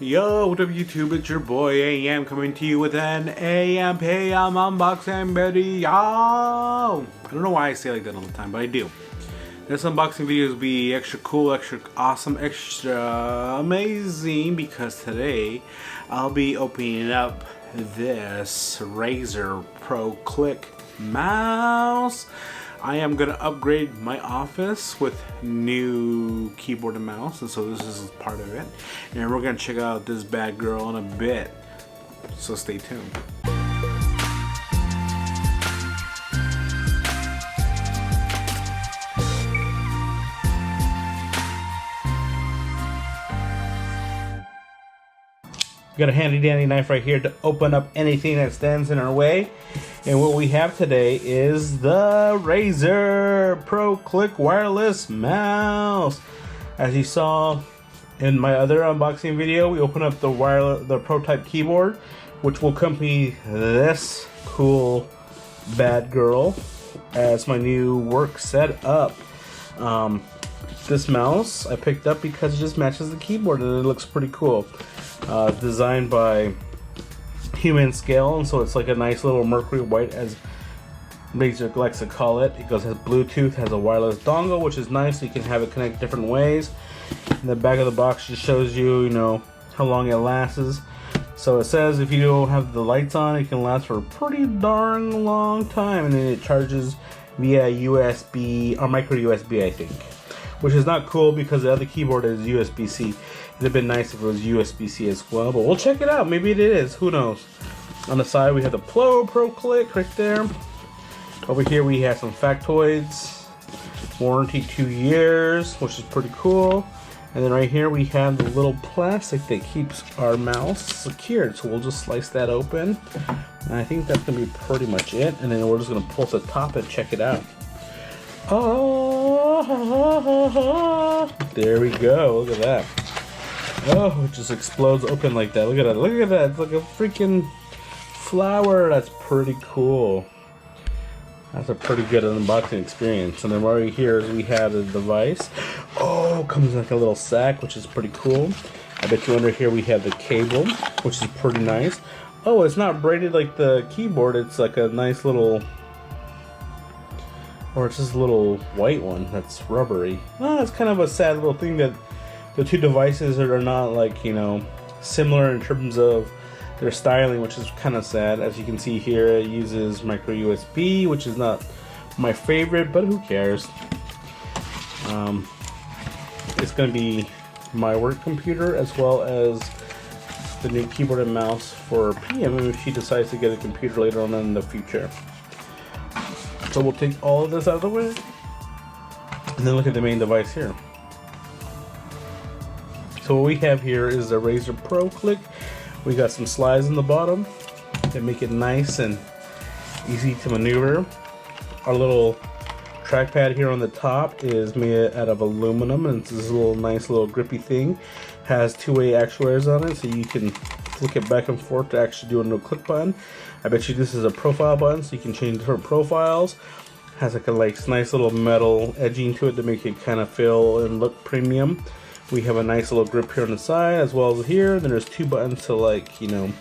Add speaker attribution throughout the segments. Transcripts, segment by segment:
Speaker 1: Yo, what up YouTube, it's your boy AM coming to you with an AMPM unboxing video. I don't know why I say it like that all the time, but I do. This unboxing video will be extra cool, extra awesome, extra amazing because today I'll be opening up this Razer Pro Click mouse. I am going to upgrade my office with new keyboard and mouse, and so this is part of it. And we're going to check out this bad girl in a bit, so stay tuned. Got a handy dandy knife right here to open up anything that stands in our way. And what we have today is the Razer Pro Click wireless mouse. As you saw in my other unboxing video, we opened up the prototype keyboard, which will accompany this cool bad girl as my new work setup. This mouse I picked up because it just matches the keyboard and it looks pretty cool. Designed by Human Scale, and so it's like a nice little mercury white, as Razer likes to call it. It has Bluetooth, has a wireless dongle, which is nice, so you can have it connect different ways. And the back of the box just shows you, how long it lasts. So it says if you don't have the lights on, it can last for a pretty darn long time, and then it charges via USB or micro USB, I think, which is not cool because the other keyboard is USB-C. It'd have been nice if it was USB-C as well, but we'll check it out. Maybe it is, who knows. On the side we have the Pro Click right there. Over here we have some factoids. Warranty 2 years, which is pretty cool. And then right here we have the little plastic that keeps our mouse secured. So we'll just slice that open. And I think that's gonna be pretty much it. And then we're just gonna pull the top and check it out. Oh, there we go, look at that. Oh, it just explodes open like that. Look at that. Look at that. It's like a freaking flower. That's pretty cool. That's a pretty good unboxing experience. And then right here we have the device. Oh, it comes in like a little sack, which is pretty cool. I bet you under here we have the cable, which is pretty nice. Oh, it's not braided like the keyboard. It's like a nice little, or it's just a little white one that's rubbery. Oh, it's kind of a sad little thing that the two devices are not similar in terms of their styling, which is kind of sad. As you can see here, it uses micro USB, which is not my favorite, but who cares? It's going to be my work computer as well as the new keyboard and mouse for PM if she decides to get a computer later on in the future. So we'll take all of this out of the way and then look at the main device here. So what we have here is the Razer Pro Click. We got some slides in the bottom that make it nice and easy to maneuver. Our little trackpad here on the top is made out of aluminum, and it's this nice little grippy thing. Has two-way actuators on it, so you can flick it back and forth to actually do a no click button. I bet you this is a profile button, so you can change different profiles. Has like a nice little metal edging to it to make it kind of feel and look premium. We have a nice little grip here on the side as well as here. Then there's two buttons to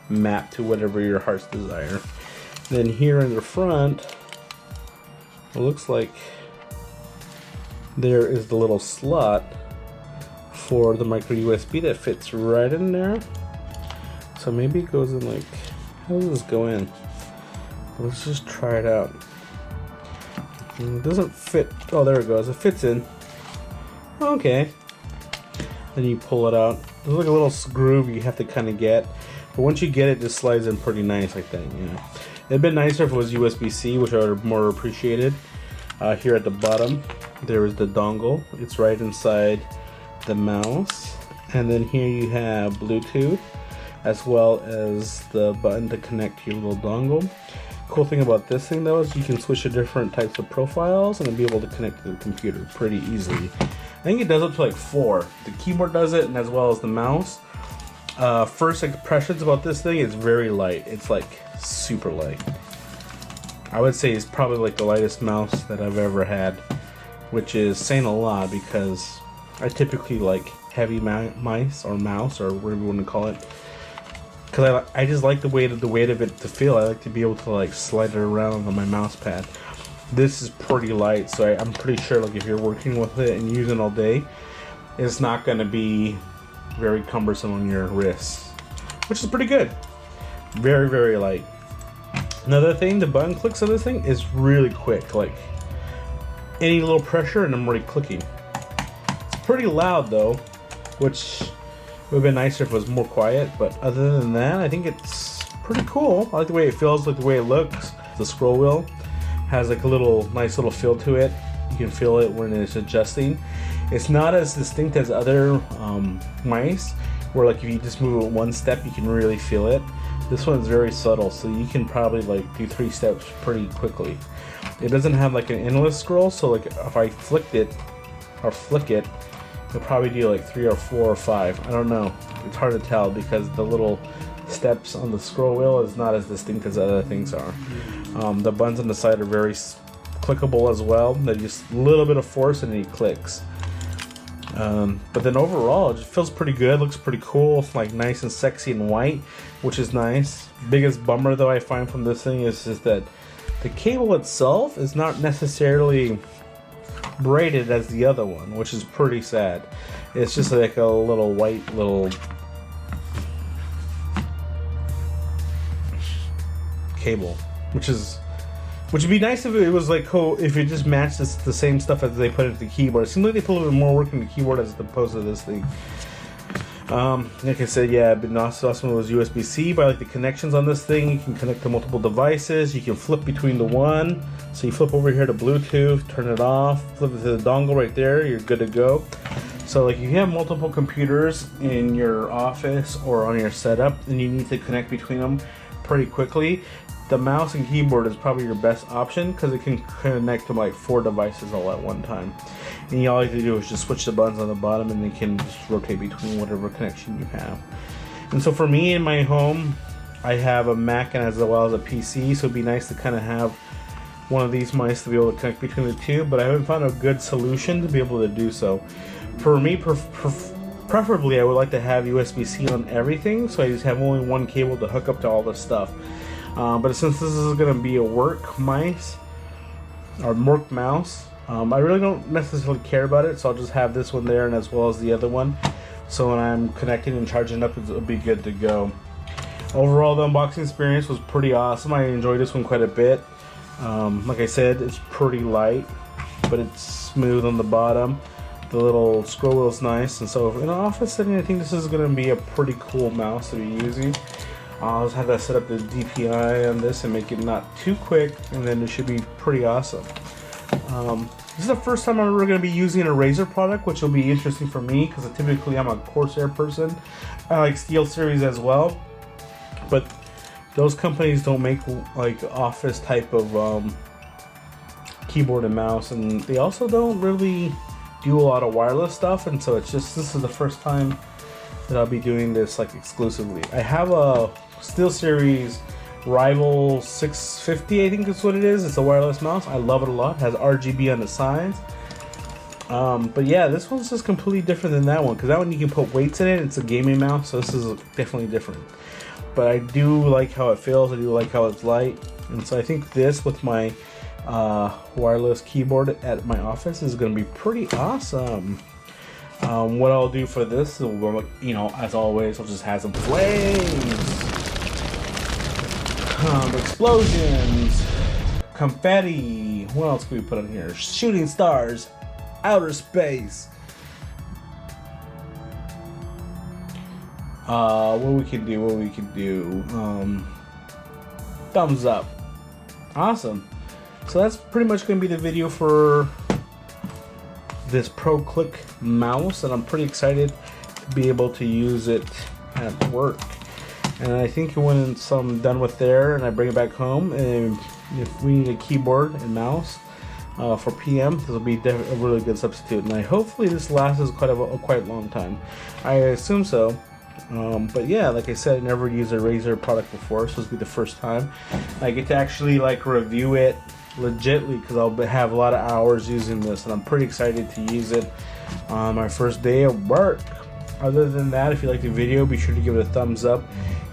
Speaker 1: map to whatever your heart's desire. Then here in the front, it looks like there is the little slot for the micro USB that fits right in there. So maybe it goes in how does this go in? Let's just try it out. It doesn't fit. Oh, there it goes. It fits in. Okay. Then you pull it out. There's like a little groove you have to kind of get, but once you get it, just slides in pretty nice like that. It'd been nicer if it was USB-C, which I would have more appreciated. Here at the bottom, there is the dongle. It's right inside the mouse, and then here you have Bluetooth, as well as the button to connect to your little dongle. Cool thing about this thing though is you can switch to different types of profiles and then be able to connect to the computer pretty easily. I think it does up to 4. The keyboard does it, and as well as the mouse. First impressions about this thing is very light. It's super light. I would say it's probably the lightest mouse that I've ever had, which is saying a lot because I typically heavy mice or mouse or whatever you want to call it, because I just like the weight of it to feel. I like to be able to like slide it around on my mouse pad. This is pretty light, so I'm pretty sure like if you're working with it and using it all day, it's not going to be very cumbersome on your wrists, which is pretty good. Very, very light. Another thing, the button clicks of this thing is really quick. Like any little pressure and I'm already clicking. It's pretty loud though, which would have been nicer if it was more quiet, but other than that, I think it's pretty cool. I like the way it feels, like the way it looks. The scroll wheel has like a nice little feel to it. You can feel it when it's adjusting. It's not as distinct as other mice, where like if you just move it one step, you can really feel it. This one's very subtle, so you can probably like do 3 steps pretty quickly. It doesn't have like an endless scroll, so like if I flick it, it'll probably do like 3 or 4 or 5. I don't know. It's hard to tell because the little steps on the scroll wheel is not as distinct as other things are. The buttons on the side are very clickable as well. They just a little bit of force and then it clicks. But then overall, it just feels pretty good. Looks pretty cool. It's like nice and sexy and white, which is nice. Biggest bummer though I find from this thing is just that the cable itself is not necessarily braided as the other one, which is pretty sad. It's just like a little white cable, which would be nice if it was like cool if it just matched the same stuff as they put into the keyboard. It seems like they put a little bit more work in the keyboard as opposed to this thing. Like I said, yeah, but awesome was USB-C. But I like the connections on this thing. You can connect to multiple devices. You can flip between the one. So you flip over here to Bluetooth, turn it off, flip it to the dongle right there. You're good to go. So like if you have multiple computers in your office or on your setup, and you need to connect between them pretty quickly, the mouse and keyboard is probably your best option because it can connect to like 4 devices all at one time. And all you have to do is just switch the buttons on the bottom and they can just rotate between whatever connection you have. And so for me in my home, I have a Mac and as well as a PC, so it'd be nice to kind of have one of these mice to be able to connect between the two, but I haven't found a good solution to be able to do so. For me, preferably I would like to have USB-C on everything, so I just have only one cable to hook up to all this stuff. But since this is going to be a work mouse, I really don't necessarily care about it, so I'll just have this one there and as well as the other one. So when I'm connecting and charging up, it'll be good to go. Overall, the unboxing experience was pretty awesome. I enjoyed this one quite a bit. Like I said, it's pretty light, but it's smooth on the bottom. The little scroll wheel is nice, and so in an office setting, I think this is going to be a pretty cool mouse to be using. I'll just have to set up the DPI on this and make it not too quick, and then it should be pretty awesome. This is the first time I'm ever going to be using a Razer product, which will be interesting for me because typically I'm a Corsair person. I like SteelSeries as well, but those companies don't make like office type of keyboard and mouse, and they also don't really do a lot of wireless stuff, and so this is the first time that I'll be doing this like exclusively. I have a SteelSeries Rival 650, I think is what it is. It's a wireless mouse. I love it a lot. It has RGB on the sides. But yeah, this one's just completely different than that one because that one you can put weights in it. It's a gaming mouse, so this is definitely different. But I do like how it feels. I do like how it's light, and so I think this with my wireless keyboard at my office is going to be pretty awesome. What I'll do for this, as always, I'll just have some flames. Explosions, confetti. What else can we put on here? Shooting stars, outer space. What we can do? Thumbs up. Awesome. So that's pretty much going to be the video for this Pro Click mouse, and I'm pretty excited to be able to use it at work. And I think when I'm done with there and I bring it back home, and if we need a keyboard and mouse for PM, this will be a really good substitute. And hopefully this lasts quite a long time. I assume so. But yeah, like I said, I never used a Razer product before, so this will be the first time. I get to actually like review it legitly because I'll have a lot of hours using this, and I'm pretty excited to use it on my first day of work. Other than that, if you like the video, be sure to give it a thumbs up.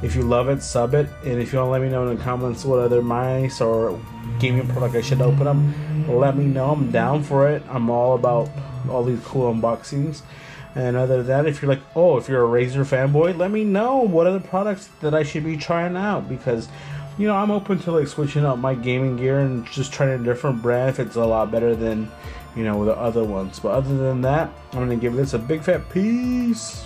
Speaker 1: If you love it, sub it. And if you want to let me know in the comments what other mice or gaming product I should open up, let me know. I'm down for it. I'm all about all these cool unboxings. And other than that, if you're like, oh, if you're a Razer fanboy, let me know what other products that I should be trying out, because you know, I'm open to like switching up my gaming gear and just trying a different brand if it's a lot better than, you know, the other ones. But other than that, I'm gonna give this a big fat peace.